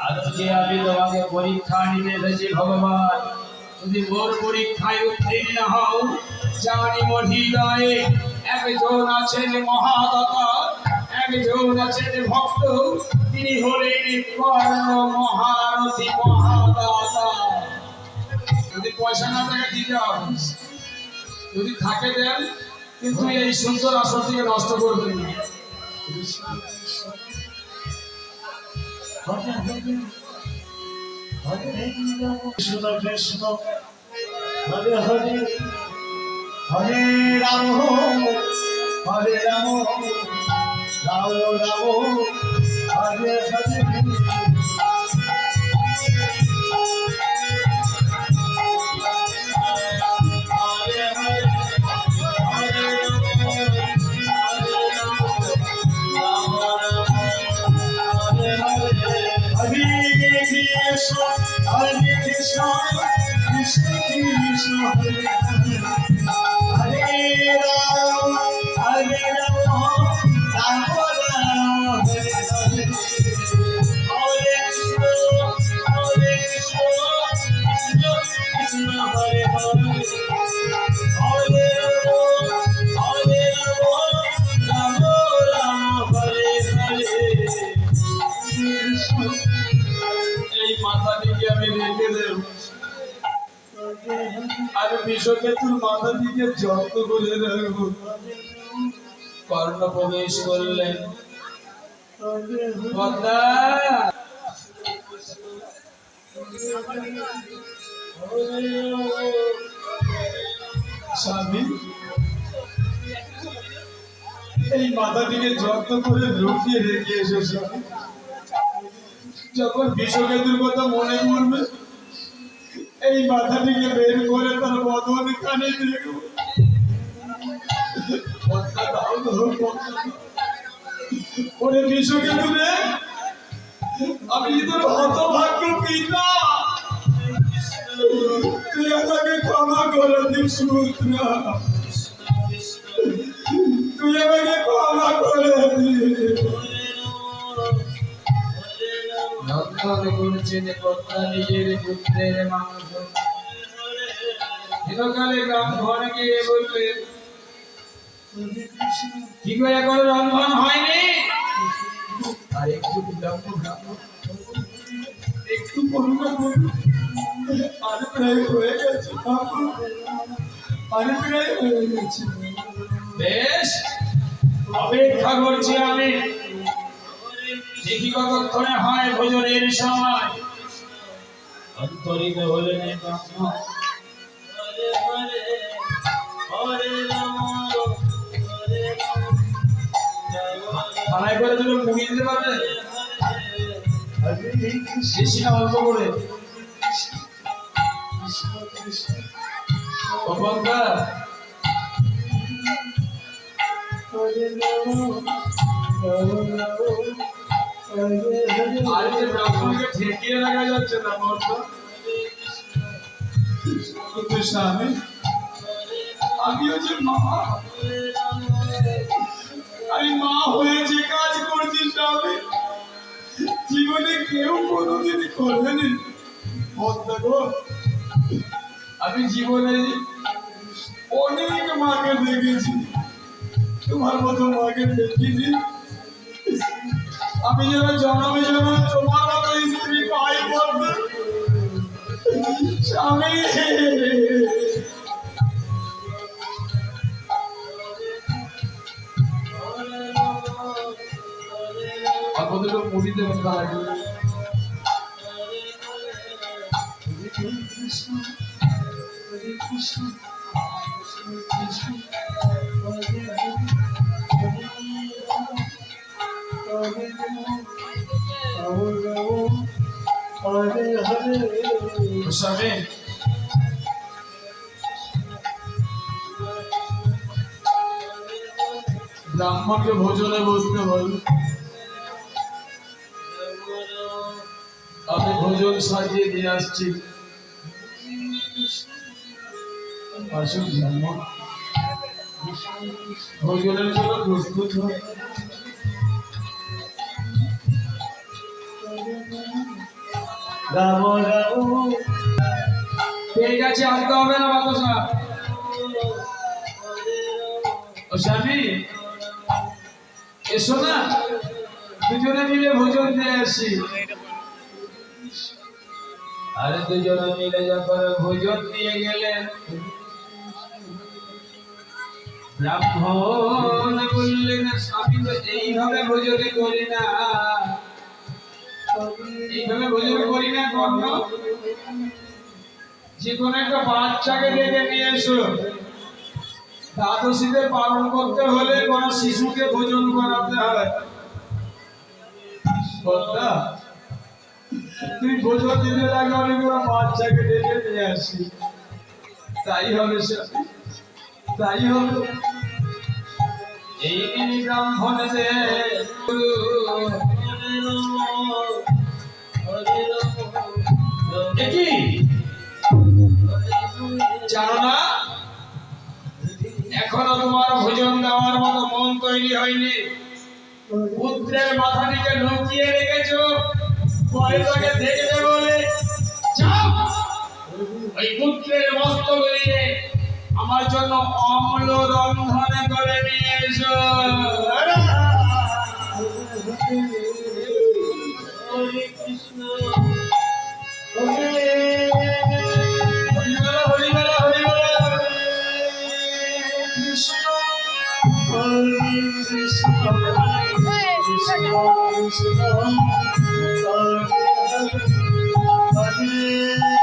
আজকে আমি তোমাকে পরীক্ষা নিতে এসেছি ভগবান। যদি মোর পরীক্ষায় উত্তীর্ণ হও, জানি মোর হৃদয়ে একজন আছেন মহাদাতা, একজন আছেন ভক্ত, তিনি হলেন কর্ণ মহারথী মহাদাতা। যদি পয়সা না থাকে দিতে হবে, যদি থাকে দেন, কিন্তু এই সুন্দর আসর থেকে নষ্ট করবেন না। কৃষ্ণ কৃষ্ণ হরে হরে হরে রাম হরে Ram Ram Ram Hare Hare Hare Krishna, Krishna Krishna, Hare Ram, Hare Ram, Ram Ram, Hare Hare, Hare Krishna, Krishna Krishna, Hare Hare, Hare Ram, Ram Hare Hare. এই মাথা দিকে আমি রেখে দেব, আর বিশ্বক্ষেত্রের মাথা দিকে যত্ন করে রাখবো। কর্ণ প্রবেশ করলেন। স্বামী, এই মাথা দিকে যত্ন করে রুখিয়ে রেখে এসো স্বামী। যখন বিশ্বক্ষেত্রের কথা মনে পড়বে, এই মাথাটিকে বের করে তার বদন কানে দেখব। ওরে বিশ্বক্ষেত্রে, আমি তোর হতভাগ্য পিতা, তুই আমাকে ক্ষমা করে দিস পুত্রা, তুই আমাকে ক্ষমা করে দিস। নন্দন করছেন কর্তা নিজের পুত্রের মাংস। চিরকালে গ্রাম ঘরে গিয়ে বললেন, কি করে কোনো রন্ধন হয়নি? আর একটু একটু করুণা করুন, আর প্রায় হয়ে গেছে, আর প্রায় হয়ে গেছে। বেশ, অপেক্ষা করছি আমি, দেখি কতক্ষণে হয় ভোজনের সময়। অন্তরিত হলেন থানায় করে দুটো মুড়ি দিতে পারবে, বেশি না অল্প করে। আর যে ব্রাহ্মণকে ঠেকিয়ে রাখা যাচ্ছে না মর্দা। কিন্তু স্বামী, আমিও যে মা, আমি মা হয়ে যে কাজ করছি স্বামী, জীবনে কেউ কোনোদিন করবেনি। আমি জীবনে অনেক মাকে দেখেছি, তোমার মতো মাকে দেখিনি। আমি যেন জন্মে জন্মে তোমার মতো স্ত্রী পাই বলতে স্বামী। আপনাদের মুড়ি দেবেন তার আগে। স্বামী, ব্রাহ্মণকে ভোজনে বসতে বল। আমি ভোজন সাজিয়ে দিয়ে আসছি। আসুন ব্রাহ্মণ, ভোজনের জন্য প্রস্তুত হয়। গাবো গাবো পেয়ে গেছে, আনতে হবে না বাতাসা। ও স্বামী, এসো না, দুজনে মিলে ভোজন দিয়ে আসি। আরে দুজনে মিলে যখন ভোজন দিয়ে গেলেন, ব্রাহ্মণ বললেন, স্বামী তো এইভাবে ভোজন করি না, এইভাবে ভোজন করি না, কর্ণ যে কোনো একটা বাচ্চাকে ডেকে নিয়ে এসো। দ্বাদশীতে পালন করতে হলে কোন শিশুকে ভোজন করাতে হয়। কর্তা, তুই ভোজন দিতে লাগে, আমি কোনো বাচ্চাকে ডেকে নিয়ে আসি। তাই হবে স্বামী, তাই হবে। এই তিনি ব্রাহ্মণদের কি জানো না, এখনো তোমার ভোজন দেওয়ার মতো মন তৈরি হয়নি। পুত্রের মাথাটিকে লুকিয়ে রেখেছো, পরে তাকে দেখবে বলে। যাও, ওই পুত্রের বস্ত্র গলিয়ে আমার জন্য অম্ল রন্ধন করে নিয়ে এসো। হরে কৃষ্ণ হরিবেলা, হরিবেলা, হরিবেলা। কৃষ্ণ হরে কৃষ্ণ কৃষ্ণ কৃষ্ণ হরে হরে